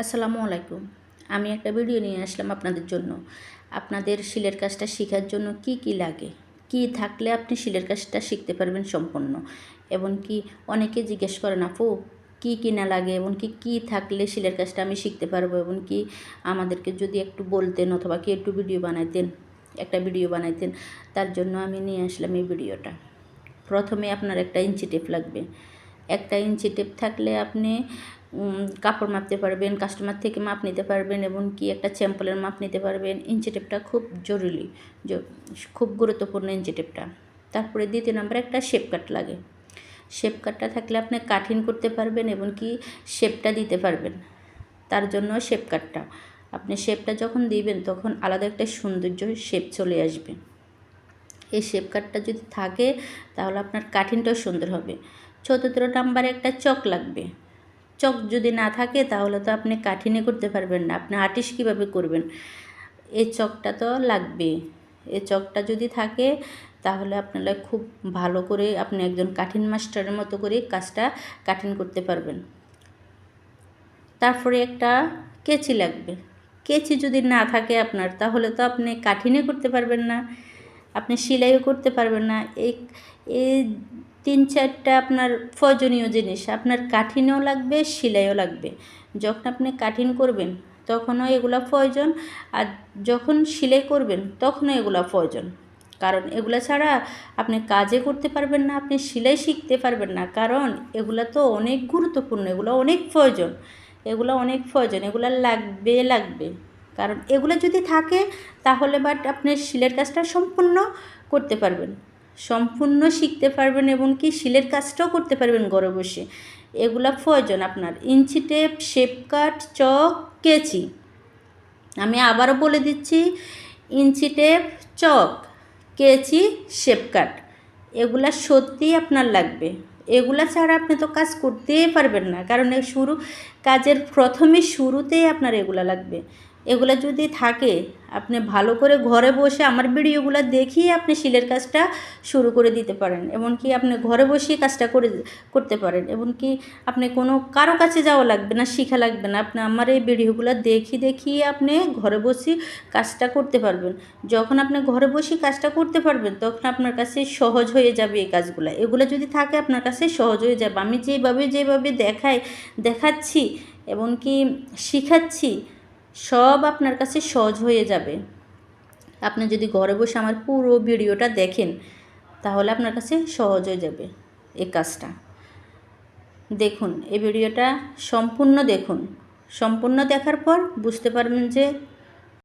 আসসালামু আলাইকুম। আমি একটা ভিডিও নিয়ে আসলাম আপনাদের জন্য। আপনাদের শিলের কাজটা শেখার জন্য কি কি লাগে? কি থাকলে আপনি শিলের কাজটা শিখতে পারবেন সম্পূর্ণ? এবং কি অনেকে জিজ্ঞেস করেন, আপু কি কিনা লাগে এবং কি থাকলে শিলের কাজটা আমি শিখতে পারবো, এবং কি আমাদেরকে যদি একটু বলতেন অথবা কি একটু ভিডিও বানাইতেন, একটা ভিডিও বানাইতেন, তার জন্য আমি নিয়ে আসলাম এই ভিডিওটা। প্রথমে আপনার একটা ইঞ্চি টেপ লাগবে। একটা ইঞ্চি টেপ থাকলে আপনি কাপড় মাপতে পারবেন, কাস্টমার থেকে মাপ নিতে পারবেন, এবং কি একটা স্যাম্পলের মাপ নিতে পারবেন। ইঞ্চি টেপটা খুব জরুরি, খুব গুরুত্বপূর্ণ ইঞ্চি টেপটা। তারপরে দ্বিতীয় নম্বরে একটা শেপ কাট লাগে। শেপ কাটটা থাকলে আপনি কাটিং করতে পারবেন এবং কি শেপটা দিতে পারবেন। তার জন্য শেপ কাটটা, আপনি শেপটা যখন দিবেন তখন আলাদা একটা সৌন্দর্য শেপ চলে আসবে। এই শেপ কাটটা যদি থাকে তাহলে আপনার কাটিংটাও সুন্দর হবে। চতুর্থ নাম্বারে একটা চক লাগবে। চক যদি না থাকে তাহলে তো আপনি কাঠিনে করতে পারবেন না, আপনি আর্টিস্ট কীভাবে করবেন? এই চকটা তো লাগবে। এই চকটা যদি থাকে তাহলে আপনারা খুব ভালো করে আপনি একজন কাঠিন মাস্টারের মতো করে কাজটা কাঠিন করতে পারবেন। তারপরে একটা কেচি লাগবে। কেচি যদি না থাকে আপনার তাহলে তো আপনি কাঠিনে করতে পারবেন না, আপনি সেলাইও করতে পারবেন না। এই 3-4টা আপনার প্রয়োজনীয় জিনিস, আপনার কাঠিনও লাগবে, সেলাইও লাগবে। যখন আপনি কাঠিন করবেন তখনও এগুলো প্রয়োজন, আর যখন সেলাই করবেন তখনও এগুলো প্রয়োজন। কারণ এগুলো ছাড়া আপনি কাজে করতে পারবেন না, আপনি সেলাই শিখতে পারবেন না। কারণ এগুলো তো অনেক গুরুত্বপূর্ণ, এগুলো অনেক প্রয়োজন, এগুলো লাগবে। কারণ এগুলো যদি থাকে তাহলে আপনি শিলের কাজটা সম্পূর্ণ করতে পারবেন, সম্পূর্ণ শিখতে পারবেন, এবং কি শিলের কাজটাও করতে পারবেন ঘরে বসে। এগুলো প্রয়োজন আপনার। ইঞ্চি টেপ, শেপ কাট, চক, কেচি। আমি আবারও বলে দিচ্ছি, ইঞ্চি টেপ, চক, কেচি, শেপ কাট, এগুলা সত্যিই আপনার লাগবে। এগুলা ছাড়া আপনি তো কাজ করতেই পারবেন না, কারণ কাজের শুরুতেই আপনার এগুলা লাগবে। এগুলা যদি থাকে আপনি ভালো করে ঘরে বসে আমার ভিডিওগুলো দেখিয়ে আপনি শিলের কাজটা শুরু করে দিতে পারেন, এমনকি আপনি ঘরে বসেই কাজটা করতে পারেন, এমনকি আপনি কোনো কারো কাছে যাওয়া লাগবে না, শেখা লাগবে না। আপনি আমার এই ভিডিওগুলো দেখিয়ে আপনি ঘরে বসে কাজটা করতে পারবেন। যখন আপনি ঘরে বসে কাজটা করতে পারবেন তখন আপনার কাছে সহজ হয়ে যাবে এই কাজগুলো। এগুলো যদি থাকে আপনার কাছে সহজ হয়ে যাবে। আমি যেভাবে দেখাচ্ছি এবং কি শিখাচ্ছি, সব আপনার কাছে সহজ হয়ে যাবে। আপনি যদি ঘরে বসে আমার পুরো ভিডিওটা দেখেন তাহলে আপনার কাছে সহজ হয়ে যাবে এই কাজটা। দেখুন, এই ভিডিওটা সম্পূর্ণ দেখুন। সম্পূর্ণ দেখার পর বুঝতে পারবেন যে